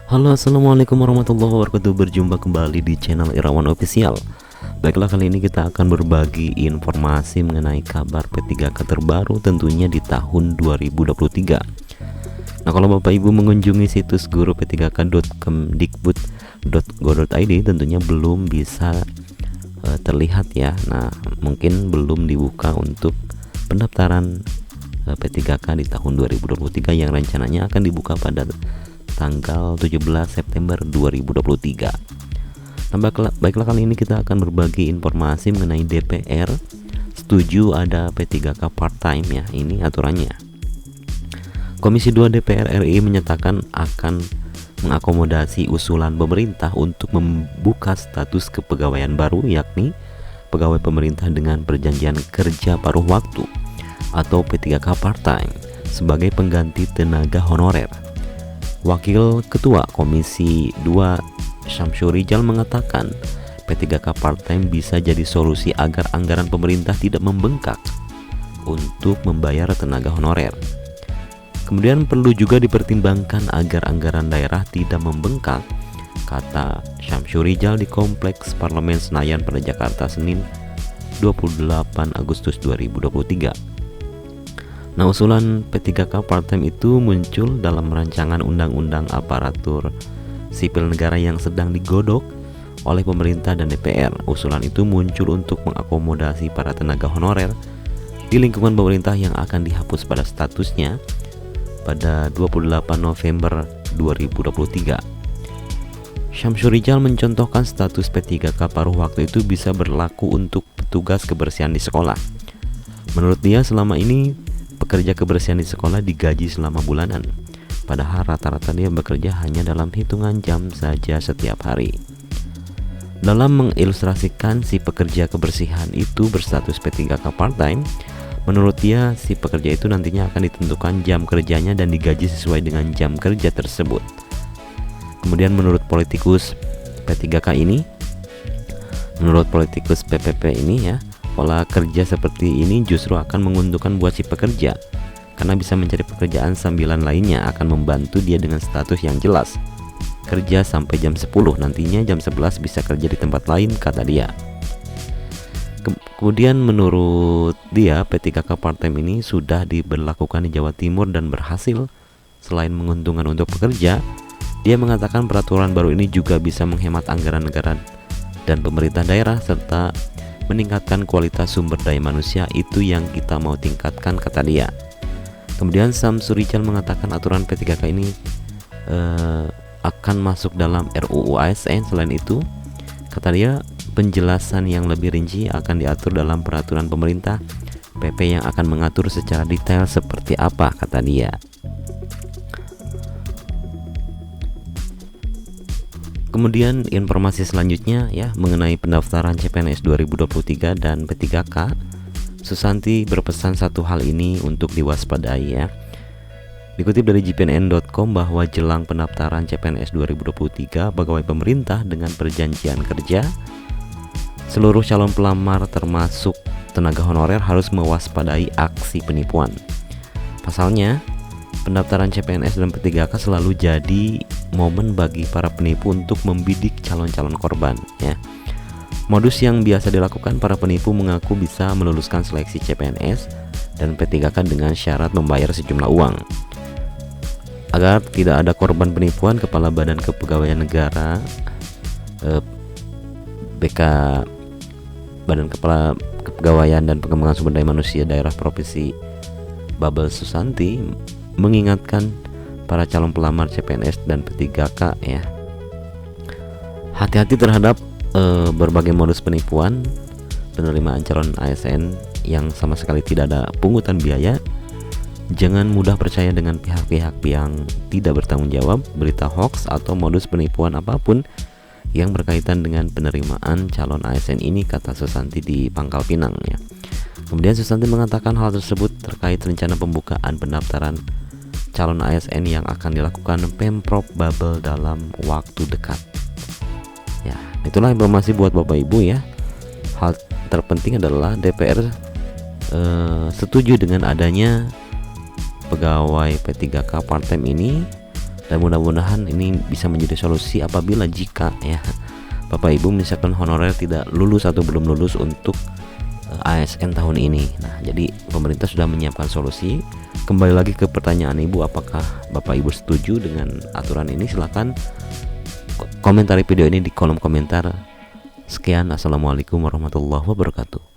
Halo, assalamualaikum warahmatullahi wabarakatuh. Berjumpa kembali di channel Irawan Official. Baiklah, kali ini kita akan berbagi informasi mengenai kabar P3K terbaru tentunya di tahun 2023. Nah, kalau Bapak Ibu mengunjungi situs guru p3k.kemdikbud.go.id tentunya belum bisa terlihat ya. Nah, mungkin belum dibuka untuk pendaftaran P3K di tahun 2023 yang rencananya akan dibuka pada tanggal 17 September 2023. Nah, baiklah kali ini kita akan berbagi informasi mengenai DPR setuju ada P3K part-time ya. Ini aturannya. Komisi 2 DPR RI menyatakan akan mengakomodasi usulan pemerintah untuk membuka status kepegawaian baru, yakni pegawai pemerintah dengan perjanjian kerja paruh waktu atau P3K part-time sebagai pengganti tenaga honorer. Wakil Ketua Komisi 2 Syamsur Rijal mengatakan P3K part-time bisa jadi solusi agar anggaran pemerintah tidak membengkak untuk membayar tenaga honorer. Kemudian perlu juga dipertimbangkan agar anggaran daerah tidak membengkak, kata Syamsur Rijal di Kompleks Parlemen Senayan pada Jakarta Senin 28 Agustus 2023. Nah, usulan P3K part-time itu muncul dalam rancangan Undang-Undang Aparatur Sipil Negara yang sedang digodok oleh pemerintah dan DPR. Usulan itu muncul untuk mengakomodasi para tenaga honorer di lingkungan pemerintah yang akan dihapus pada statusnya pada 28 November 2023. Syamsur Rijal mencontohkan status P3K paruh waktu itu bisa berlaku untuk petugas kebersihan di sekolah. Menurut dia, selama ini pekerja kebersihan di sekolah digaji selama bulanan, padahal rata-rata dia bekerja hanya dalam hitungan jam saja setiap hari. Dalam mengilustrasikan si pekerja kebersihan itu berstatus P3K part-time, menurut dia si pekerja itu nantinya akan ditentukan jam kerjanya dan digaji sesuai dengan jam kerja tersebut. Kemudian menurut politikus P3K ini, menurut politikus PPP ini ya, pola kerja seperti ini justru akan menguntungkan buat si pekerja karena bisa mencari pekerjaan sambilan lainnya, akan membantu dia dengan status yang jelas. Kerja sampai jam 10, nantinya jam 11 bisa kerja di tempat lain, kata dia. Kemudian menurut dia P3K part-time ini sudah diberlakukan di Jawa Timur dan berhasil. Selain menguntungkan untuk pekerja, dia mengatakan peraturan baru ini juga bisa menghemat anggaran negara dan pemerintah daerah serta meningkatkan kualitas sumber daya manusia. Itu yang kita mau tingkatkan, kata dia. Kemudian Syamsur Rijal mengatakan aturan P3K ini akan masuk dalam RUU ASN. Selain itu, kata dia, penjelasan yang lebih rinci akan diatur dalam peraturan pemerintah PP yang akan mengatur secara detail seperti apa, kata dia. Kemudian informasi selanjutnya ya mengenai pendaftaran CPNS 2023 dan P3K. Susanti berpesan satu hal ini untuk diwaspadai ya. Dikutip dari jpnn.com bahwa jelang pendaftaran CPNS 2023 pegawai pemerintah dengan perjanjian kerja, seluruh calon pelamar termasuk tenaga honorer harus mewaspadai aksi penipuan. Pasalnya, pendaftaran CPNS dan P3K selalu jadi momen bagi para penipu untuk membidik calon-calon korban ya. Modus yang biasa dilakukan para penipu mengaku bisa meluluskan seleksi CPNS dan P3K dengan syarat membayar sejumlah uang. Agar tidak ada korban penipuan, Kepala Badan Kepegawaian Negara BK Badan Kepala Kepegawaian dan Pengembangan Sumber Daya Manusia Daerah Provinsi Babel Susanti mengingatkan para calon pelamar CPNS dan P3K ya, hati-hati terhadap berbagai modus penipuan penerimaan calon ASN yang sama sekali tidak ada pungutan biaya. Jangan mudah percaya dengan pihak-pihak yang tidak bertanggung jawab, berita hoax atau modus penipuan apapun yang berkaitan dengan penerimaan calon ASN ini, kata Susanti di Pangkal Pinang ya. Kemudian Susanti mengatakan hal tersebut terkait rencana pembukaan pendaftaran calon ASN yang akan dilakukan Pemprov Babel dalam waktu dekat. Ya, itulah informasi buat Bapak Ibu ya. Hal terpenting adalah DPR setuju dengan adanya pegawai P3K part-time ini Dan mudah-mudahan ini bisa menjadi solusi apabila jika ya Bapak Ibu misalkan honorer tidak lulus atau belum lulus untuk ASN tahun ini. Nah, jadi pemerintah sudah menyiapkan solusi. Kembali lagi ke pertanyaan Ibu, apakah Bapak Ibu setuju dengan aturan ini? Silahkan komentari video ini di kolom komentar. Sekian, assalamualaikum warahmatullahi wabarakatuh.